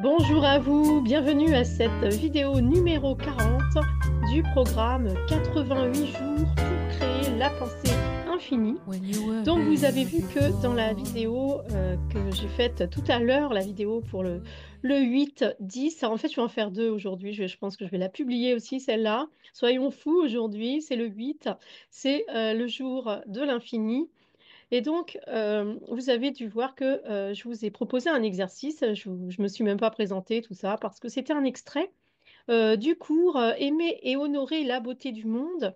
Bonjour à vous, bienvenue à cette vidéo numéro 40 du programme 88 jours pour créer la pensée infinie. Donc vous avez vu que dans la vidéo que j'ai faite tout à l'heure, la vidéo pour le 8-10, en fait je vais en faire deux aujourd'hui, je pense que je vais la publier aussi celle-là. Soyons fous aujourd'hui, c'est le 8, c'est le jour de l'infini. Et donc, vous avez dû voir que je vous ai proposé un exercice. Je me suis même pas présentée, tout ça, parce que c'était un extrait du cours Aimer et honorer la beauté du monde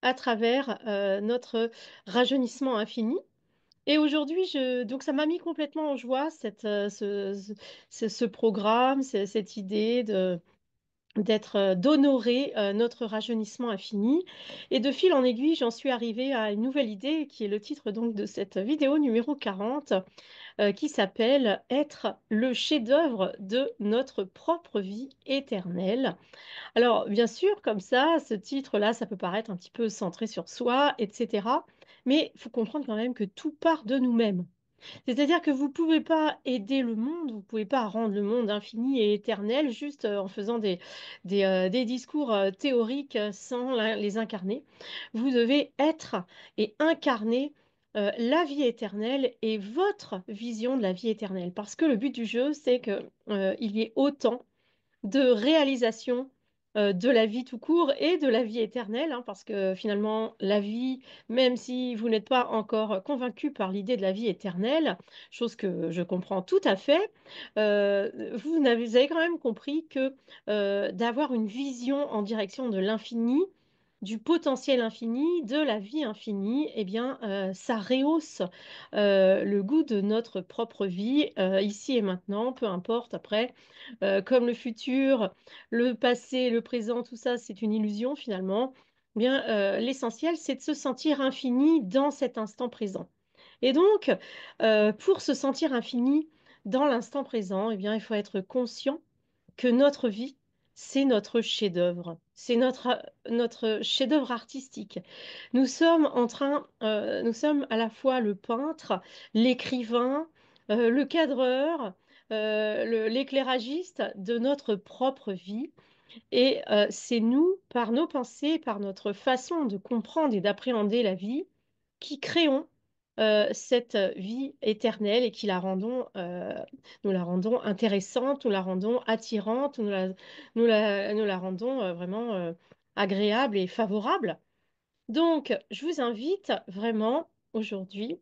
à travers notre rajeunissement infini. Et aujourd'hui, donc ça m'a mis complètement en joie ce programme, cette idée d'honorer notre rajeunissement infini. Et de fil en aiguille, j'en suis arrivée à une nouvelle idée qui est le titre donc de cette vidéo numéro 40, qui s'appelle Être le chef-d'œuvre de notre propre vie éternelle. Alors, bien sûr, comme ça, ce titre-là, ça peut paraître un petit peu centré sur soi, etc. Mais il faut comprendre quand même que tout part de nous-mêmes. C'est-à-dire que vous ne pouvez pas aider le monde, vous ne pouvez pas rendre le monde infini et éternel juste en faisant des discours théoriques sans les incarner. Vous devez être et incarner la vie éternelle et votre vision de la vie éternelle. Parce que le but du jeu, c'est qu'il y ait autant de réalisation de la vie tout court et de la vie éternelle, hein, parce que finalement, la vie, même si vous n'êtes pas encore convaincu par l'idée de la vie éternelle, chose que je comprends tout à fait, vous avez quand même compris que d'avoir une vision en direction de l'infini, du potentiel infini, de la vie infinie, eh bien, ça rehausse le goût de notre propre vie, ici et maintenant, peu importe après comme le futur, le passé, le présent, tout ça, c'est une illusion finalement. Eh bien, l'essentiel, c'est de se sentir infini dans cet instant présent. Et donc, pour se sentir infini dans l'instant présent, eh bien, il faut être conscient que notre vie, c'est notre chef-d'œuvre. C'est notre chef-d'œuvre artistique. Nous sommes à la fois le peintre, l'écrivain, le cadreur, l'éclairagiste de notre propre vie. Et c'est nous, par nos pensées, par notre façon de comprendre et d'appréhender la vie, qui créons cette vie éternelle et qui nous la rendons intéressante, nous la rendons attirante, nous la rendons vraiment agréable et favorable. Donc, je vous invite vraiment aujourd'hui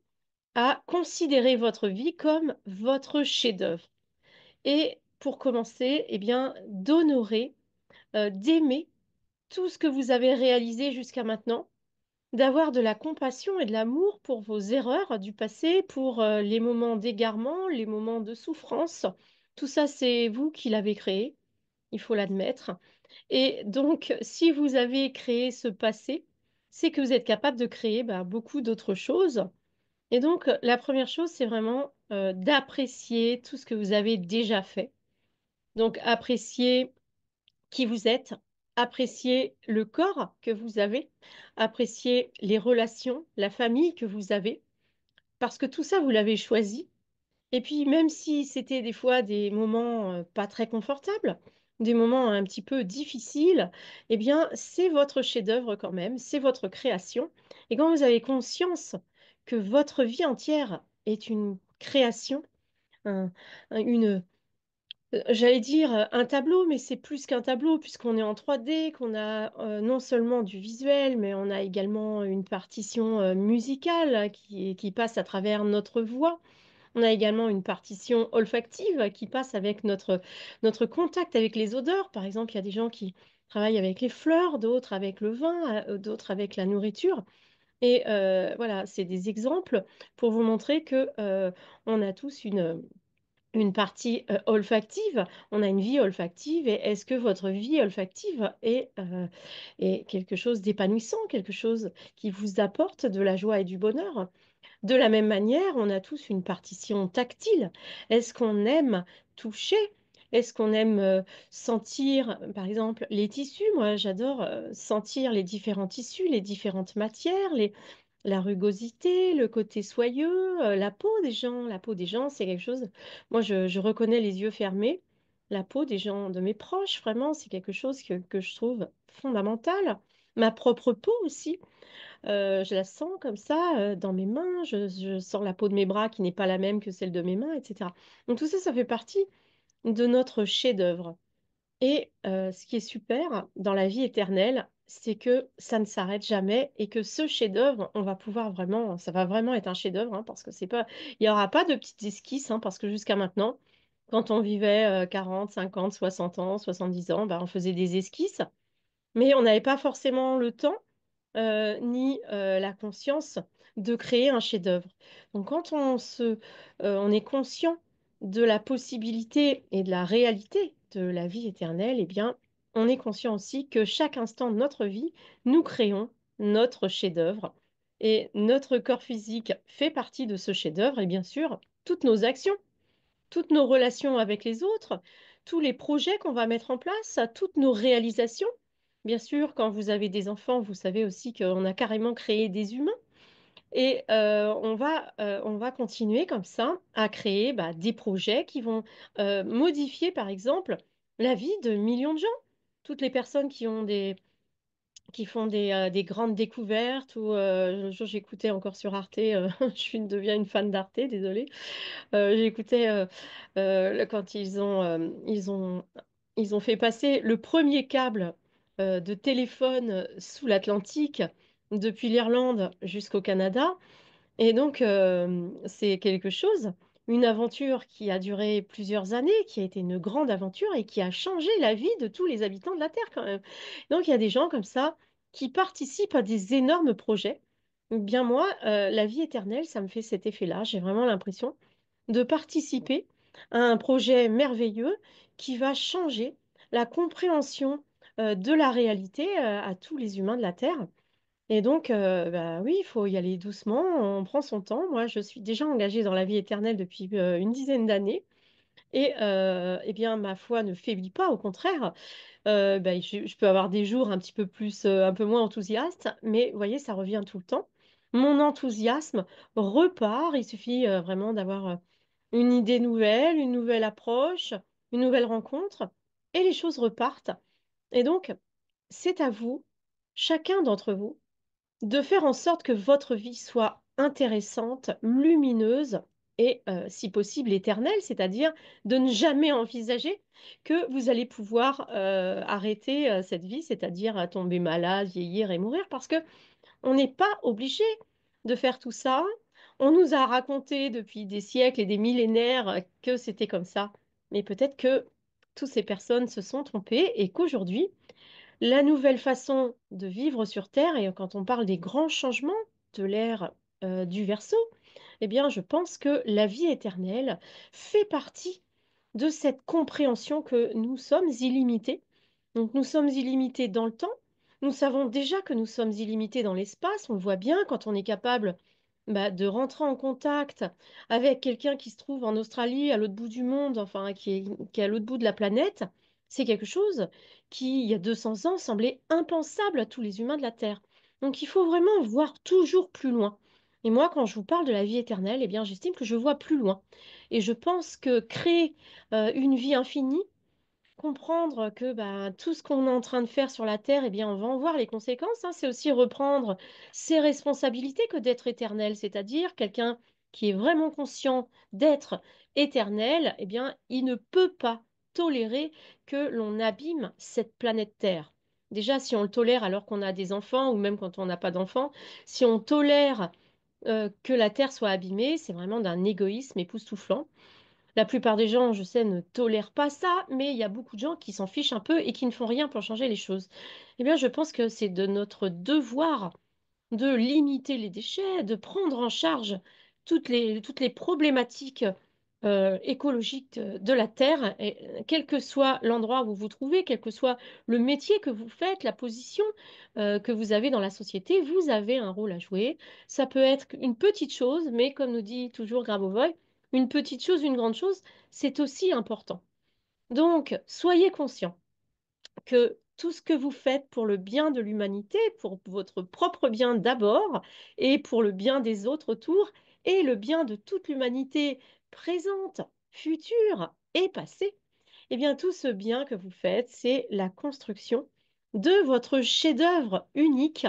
à considérer votre vie comme votre chef-d'œuvre. Et pour commencer, eh bien, d'honorer, d'aimer tout ce que vous avez réalisé jusqu'à maintenant, d'avoir de la compassion et de l'amour pour vos erreurs du passé, pour les moments d'égarement, les moments de souffrance. Tout ça, c'est vous qui l'avez créé, il faut l'admettre. Et donc, si vous avez créé ce passé, c'est que vous êtes capable de créer beaucoup d'autres choses. Et donc, la première chose, c'est vraiment d'apprécier tout ce que vous avez déjà fait. Donc, apprécier qui vous êtes, apprécier le corps que vous avez, apprécier les relations, la famille que vous avez, parce que tout ça, vous l'avez choisi. Et puis, même si c'était des fois des moments pas très confortables, des moments un petit peu difficiles, eh bien, c'est votre chef-d'œuvre quand même, c'est votre création. Et quand vous avez conscience que votre vie entière est une création, un- une, j'allais dire un tableau, mais c'est plus qu'un tableau, puisqu'on est en 3D, qu'on a non seulement du visuel, mais on a également une partition musicale qui passe à travers notre voix. On a également une partition olfactive qui passe avec notre contact avec les odeurs. Par exemple, il y a des gens qui travaillent avec les fleurs, d'autres avec le vin, d'autres avec la nourriture. Et voilà, c'est des exemples pour vous montrer que on a tous une partie olfactive, on a une vie olfactive, et est-ce que votre vie olfactive est quelque chose d'épanouissant, quelque chose qui vous apporte de la joie et du bonheur? De la même manière, on a tous une partition tactile. Est-ce qu'on aime toucher? Est-ce qu'on aime sentir, par exemple, les tissus? Moi, j'adore sentir les différents tissus, les différentes matières, la rugosité, le côté soyeux, la peau des gens. La peau des gens, c'est quelque chose. Moi, je reconnais les yeux fermés. la peau des gens, de mes proches, vraiment, c'est quelque chose que je trouve fondamental. Ma propre peau aussi, je la sens comme ça dans mes mains, je sens la peau de mes bras qui n'est pas la même que celle de mes mains, etc. Donc tout ça, ça fait partie de notre chef-d'œuvre. Et ce qui est super dans la vie éternelle, c'est que ça ne s'arrête jamais et que ce chef-d'œuvre, on va pouvoir vraiment, ça va vraiment être un chef-d'œuvre, hein, parce que c'est pas, il n'y aura pas de petites esquisses, hein, parce que jusqu'à maintenant, quand on vivait 40, 50, 60 ans, 70 ans, ben, on faisait des esquisses, mais on n'avait pas forcément le temps ni la conscience de créer un chef-d'œuvre. Donc quand on est conscient de la possibilité et de la réalité de la vie éternelle, eh bien, on est conscient aussi que chaque instant de notre vie, nous créons notre chef-d'œuvre. Et notre corps physique fait partie de ce chef-d'œuvre et bien sûr, toutes nos actions, toutes nos relations avec les autres, tous les projets qu'on va mettre en place, toutes nos réalisations. Bien sûr, quand vous avez des enfants, vous savez aussi qu'on a carrément créé des humains. Et on va continuer comme ça à créer bah, des projets qui vont modifier, par exemple, la vie de millions de gens. Toutes les personnes qui font des grandes découvertes, ou un jour j'écoutais encore sur Arte, deviens une fan d'Arte, désolée. J'écoutais quand ils ont fait passer le premier câble de téléphone sous l'Atlantique depuis l'Irlande jusqu'au Canada. Et donc, c'est quelque chose, une aventure qui a duré plusieurs années, qui a été une grande aventure et qui a changé la vie de tous les habitants de la Terre quand même. Donc, il y a des gens comme ça qui participent à des énormes projets. Bien moi, la vie éternelle, ça me fait cet effet-là. J'ai vraiment l'impression de participer à un projet merveilleux qui va changer la compréhension de la réalité à tous les humains de la Terre. Et donc, bah oui, il faut y aller doucement, on prend son temps. Moi, je suis déjà engagée dans la vie éternelle depuis une dizaine d'années. Et eh bien, ma foi ne faiblit pas, au contraire. Bah, je peux avoir des jours un petit peu plus, un peu moins enthousiastes, mais vous voyez, ça revient tout le temps. Mon enthousiasme repart. Il suffit vraiment d'avoir une idée nouvelle, une nouvelle approche, une nouvelle rencontre, et les choses repartent. Et donc, c'est à vous, chacun d'entre vous, de faire en sorte que votre vie soit intéressante, lumineuse et, si possible, éternelle, c'est-à-dire de ne jamais envisager que vous allez pouvoir arrêter cette vie, c'est-à-dire tomber malade, vieillir et mourir, parce que on n'est pas obligé de faire tout ça. On nous a raconté depuis des siècles et des millénaires que c'était comme ça, mais peut-être que toutes ces personnes se sont trompées et qu'aujourd'hui, la nouvelle façon de vivre sur Terre, et quand on parle des grands changements de l'ère du Verseau, eh bien, je pense que la vie éternelle fait partie de cette compréhension que nous sommes illimités. Donc, nous sommes illimités dans le temps. Nous savons déjà que nous sommes illimités dans l'espace. On le voit bien quand on est capable bah, de rentrer en contact avec quelqu'un qui se trouve en Australie, à l'autre bout du monde, enfin, qui est à l'autre bout de la planète. C'est quelque chose qui, il y a 200 ans, semblait impensable à tous les humains de la Terre. Donc, il faut vraiment voir toujours plus loin. Et moi, quand je vous parle de la vie éternelle, eh bien, j'estime que je vois plus loin. Et je pense que créer une vie infinie, comprendre que bah, tout ce qu'on est en train de faire sur la Terre, eh bien, on va en voir les conséquences, hein. C'est aussi reprendre ses responsabilités que d'être éternel, c'est-à-dire quelqu'un qui est vraiment conscient d'être éternel, eh bien, il ne peut pas tolérer que l'on abîme cette planète Terre. Déjà, si on le tolère alors qu'on a des enfants, ou même quand on n'a pas d'enfants, si on tolère que la Terre soit abîmée, c'est vraiment d'un égoïsme époustouflant. La plupart des gens, je sais, ne tolèrent pas ça, mais il y a beaucoup de gens qui s'en fichent un peu et qui ne font rien pour changer les choses. Eh bien, je pense que c'est de notre devoir de limiter les déchets, de prendre en charge toutes les problématiques écologiques de la Terre, et, quel que soit l'endroit où vous vous trouvez, quel que soit le métier que vous faites, la position que vous avez dans la société, vous avez un rôle à jouer. Ça peut être une petite chose, mais comme nous dit toujours Grabovoi, une petite chose, une grande chose, c'est aussi important. Donc, soyez conscients que tout ce que vous faites pour le bien de l'humanité, pour votre propre bien d'abord, et pour le bien des autres autour, et le bien de toute l'humanité présente, future et passée, Eh bien, tout ce bien que vous faites, c'est la construction de votre chef-d'œuvre unique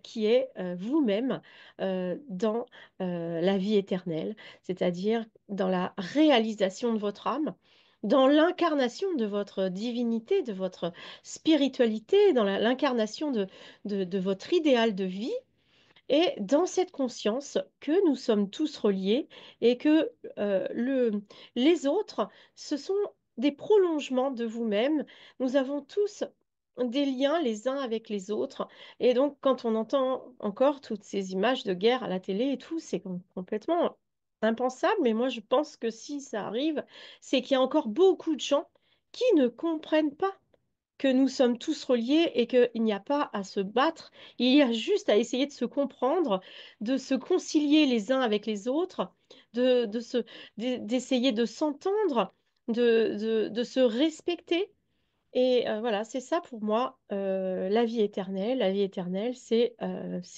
qui est vous-même dans la vie éternelle, c'est-à-dire dans la réalisation de votre âme, dans l'incarnation de votre divinité, de votre spiritualité, dans l'incarnation de votre idéal de vie et dans cette conscience que nous sommes tous reliés et que les autres, ce sont des prolongements de vous-même. Nous avons tous des liens les uns avec les autres. Et donc, quand on entend encore toutes ces images de guerre à la télé et tout, c'est complètement impensable. Mais moi, je pense que si ça arrive, c'est qu'il y a encore beaucoup de gens qui ne comprennent pas que nous sommes tous reliés et qu'il n'y a pas à se battre, il y a juste à essayer de se comprendre, de se concilier les uns avec les autres, d'essayer de s'entendre, de se respecter. Et voilà, c'est ça pour moi, la vie éternelle. La vie éternelle, c'est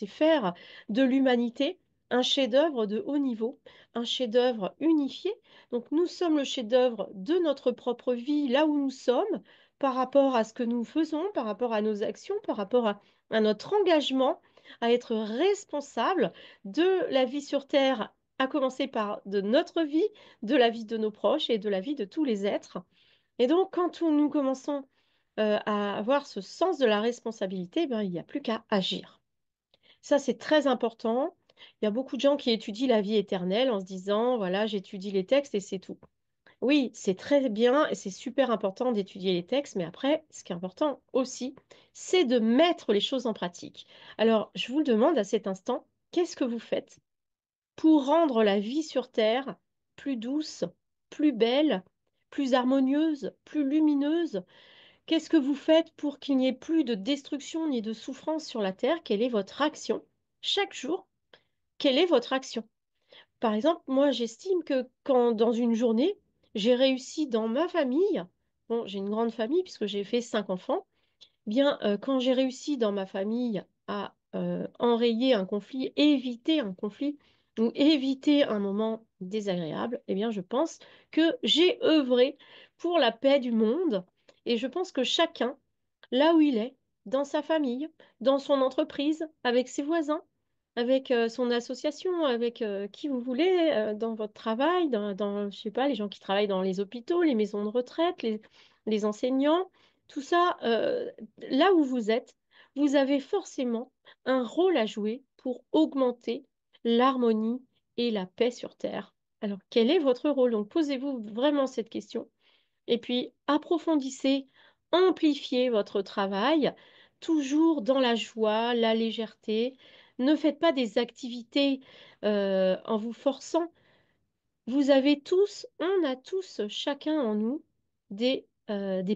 faire de l'humanité un chef-d'œuvre de haut niveau, un chef-d'œuvre unifié. Donc nous sommes le chef-d'œuvre de notre propre vie, là où nous sommes, par rapport à ce que nous faisons, par rapport à nos actions, par rapport à notre engagement à être responsable de la vie sur Terre, à commencer par de notre vie, de la vie de nos proches et de la vie de tous les êtres. Et donc, quand nous commençons à avoir ce sens de la responsabilité, ben, il n'y a plus qu'à agir. Ça, c'est très important. Il y a beaucoup de gens qui étudient la vie éternelle en se disant, voilà, j'étudie les textes et c'est tout. Oui, c'est très bien et c'est super important d'étudier les textes, mais après, ce qui est important aussi, c'est de mettre les choses en pratique. Alors, je vous le demande à cet instant, qu'est-ce que vous faites pour rendre la vie sur Terre plus douce, plus belle, plus harmonieuse, plus lumineuse? Qu'est-ce que vous faites pour qu'il n'y ait plus de destruction ni de souffrance sur la terre? Quelle est votre action? Chaque jour, quelle est votre action? Par exemple, moi, j'estime que quand dans une journée, j'ai réussi dans ma famille, bon, j'ai une grande famille puisque j'ai fait 5 enfants, bien, quand j'ai réussi dans ma famille à enrayer un conflit, éviter un conflit ou éviter un moment désagréable, eh bien, je pense que j'ai œuvré pour la paix du monde et je pense que chacun, là où il est, dans sa famille, dans son entreprise, avec ses voisins, avec son association, avec qui vous voulez, dans votre travail, je sais pas, les gens qui travaillent dans les hôpitaux, les maisons de retraite, les enseignants, tout ça, là où vous êtes, vous avez forcément un rôle à jouer pour augmenter l'harmonie et la paix sur Terre. Alors, quel est votre rôle? Donc, posez-vous vraiment cette question. Et puis, approfondissez, amplifiez votre travail, toujours dans la joie, la légèreté. Ne faites pas des activités en vous forçant. Vous avez tous, on a tous, chacun en nous, des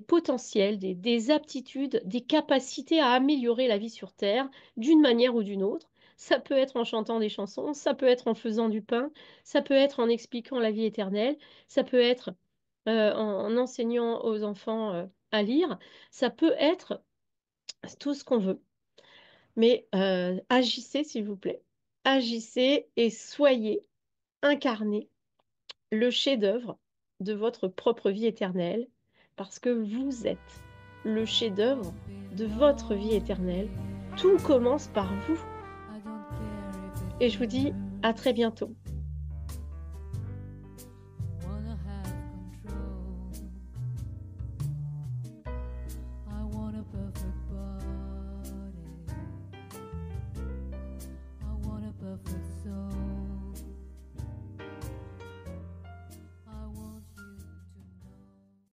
potentiels, des aptitudes, des capacités à améliorer la vie sur Terre d'une manière ou d'une autre. Ça peut être en chantant des chansons, ça peut être en faisant du pain, ça peut être en expliquant la vie éternelle, ça peut être en enseignant aux enfants à lire, ça peut être tout ce qu'on veut. Mais agissez, s'il vous plaît. Agissez et soyez incarnés le chef-d'œuvre de votre propre vie éternelle, parce que vous êtes le chef-d'œuvre de votre vie éternelle. Tout commence par vous. Et je vous dis à très bientôt.